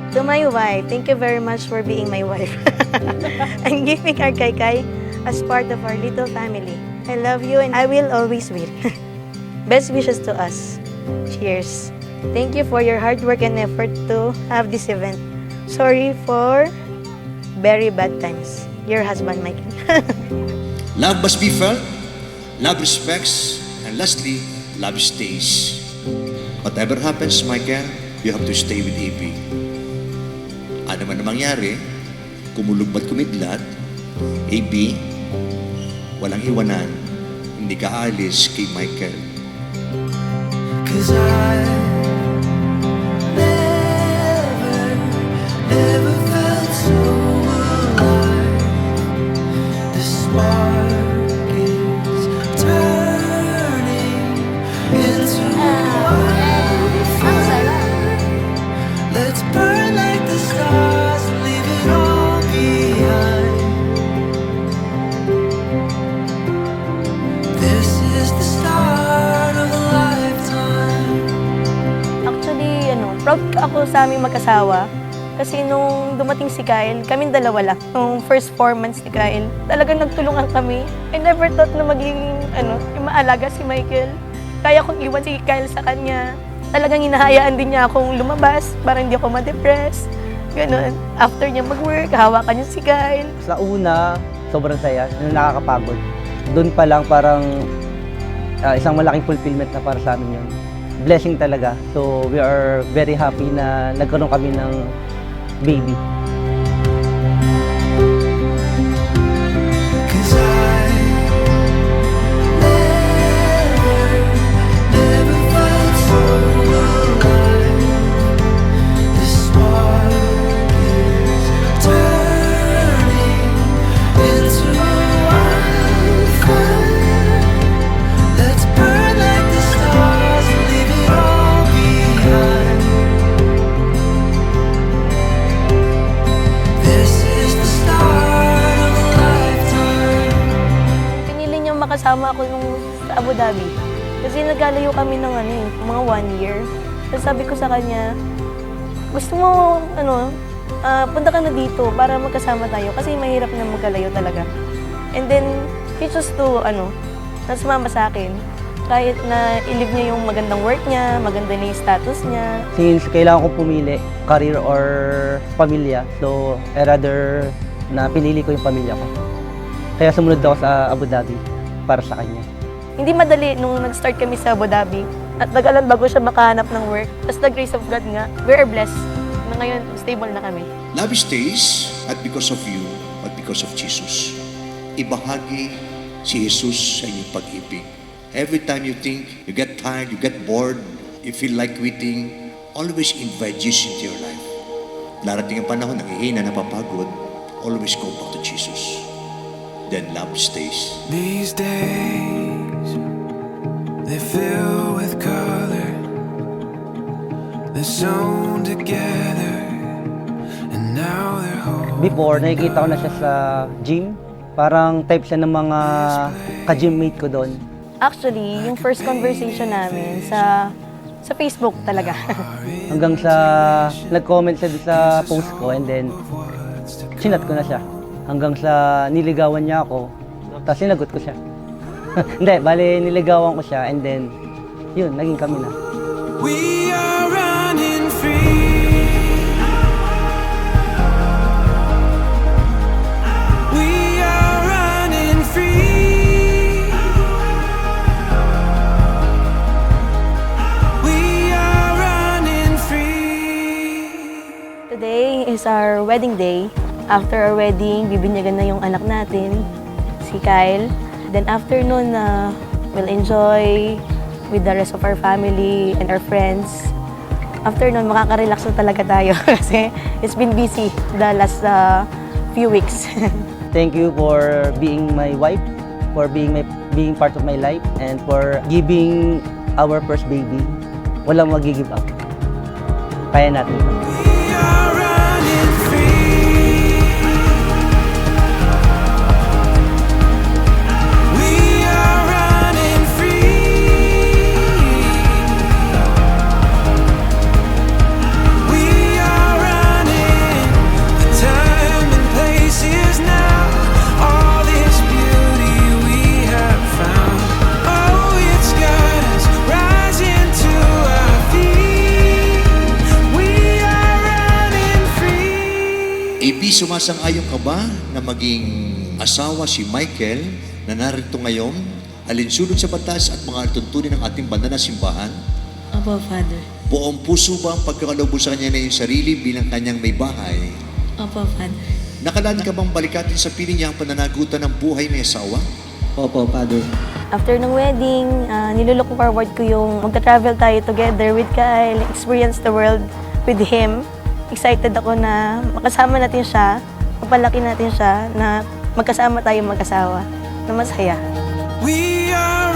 To my wife, thank you very much for being my wife. I'm giving our Kaikai as part of our little family. I love you and I will always will. Best wishes to us. Cheers. Thank you for your hard work and effort to have this event. Sorry for very bad times. Your husband, Michael. Love must be felt, love respects, and lastly, love stays. Whatever happens, Michael, you have to stay with AB. Ano man ang mangyari, kumulog ba't kumidlat, AB, walang iwanan, hindi ka alis kay Michael. 'Cause I never felt so alive. The spark is turning into wildfire. Let's burn like the stars and leave it all behind. This is the start of a lifetime. Actually, proud ako sa aming mag-asawa. Kasi nung dumating si Kyle, kaming dalawa lang. Nung first 4 months ni Kyle, talagang nagtulungan kami. I never thought na magiging, yung maalaga si Michael. Kaya kong iwan si Kyle sa kanya. Talagang hinahayaan din niya akong lumabas para hindi ako ma-depress. Ganun. After niya mag-work, hawakan niya si Kyle. Sa una, sobrang saya, nakakapagod. Doon pa lang parang isang malaking fulfillment na para sa amin yun. Blessing talaga. So we are very happy na nagkaroon kami ng baby. 'Cause I never felt so alive. The spark is turning into wildfire. Let's burn like the stars and leave it all behind. This is the start of a lifetime. Pinili niya makasama ako nung sa Abu Dhabi. Kasi nagkalayo kami ng mga 1 year. Tapos sabi ko sa kanya, gusto mo, punta ka na dito para magkasama tayo. Kasi mahirap na magkalayo talaga. And then, he chose to, na sumama sa akin. Kahit na i-live niya yung magandang work niya, maganda na yung status niya. Since kailangan kong pumili, career or pamilya, so I rather na pinili ko yung pamilya ko. Kaya sumunod ako sa Abu Dhabi para sa kanya. Hindi madali nung nag-start kami sa Abu Dhabi. At nagalan bago siya makahanap ng work. Tapos the grace of God nga, we are blessed na ngayon stable na kami. Love stays not because of you, but because of Jesus. Ibahagi si Jesus sa inyong pag-ibig. Every time you think, you get tired, you get bored, you feel like quitting, always invite Jesus into your life. Darating ang panahon, nangihina, napapagod, always go back to Jesus. Then love stays. These days, they fill with color. They're sewn together, and now they're whole. Before, nakikita ko na siya sa gym. Parang type siya ng mga ka-gymmate ko doon. Actually, yung first conversation namin sa Facebook talaga. Hanggang sa nag-comment siya sa post ko and then sinat ko na siya. Hanggang sa niligawan niya ako, tapos sinagot ko siya. Hindi, bali niligawan ko siya and then yun, naging kami na. We are running free. We are running free. We are running free. Today is our wedding day. After our wedding, bibinyagan na yung anak natin, si Kyle. Then after nun, we'll enjoy with the rest of our family and our friends. After nun, makaka-relax na talaga tayo kasi it's been busy the last few weeks. Thank you for being my wife, for being part of my life, and for giving our first baby. Walang mag-give up. Kaya natin ito. We are running free. sumasang-ayon ka ba na maging asawa si Michael na narito ngayon, alinsunod sa batas at mga tuntunin ng ating banal na simbahan? Opo, Father. Buong puso ba ang pagkakaloob mo sa kanya na yung sarili bilang kanyang may bahay? Opo, Father. Nakalaan ka bang balikatin sa piling niya ang pananagutan ng buhay may asawa? Opo, Father. After ng wedding, nilulook forward ko yung magta-travel tayo together with Kyle, experience the world with him. Excited ako na makasama natin siya, mapalaki natin siya, na magkasama tayo mag-asawa, na masaya. We are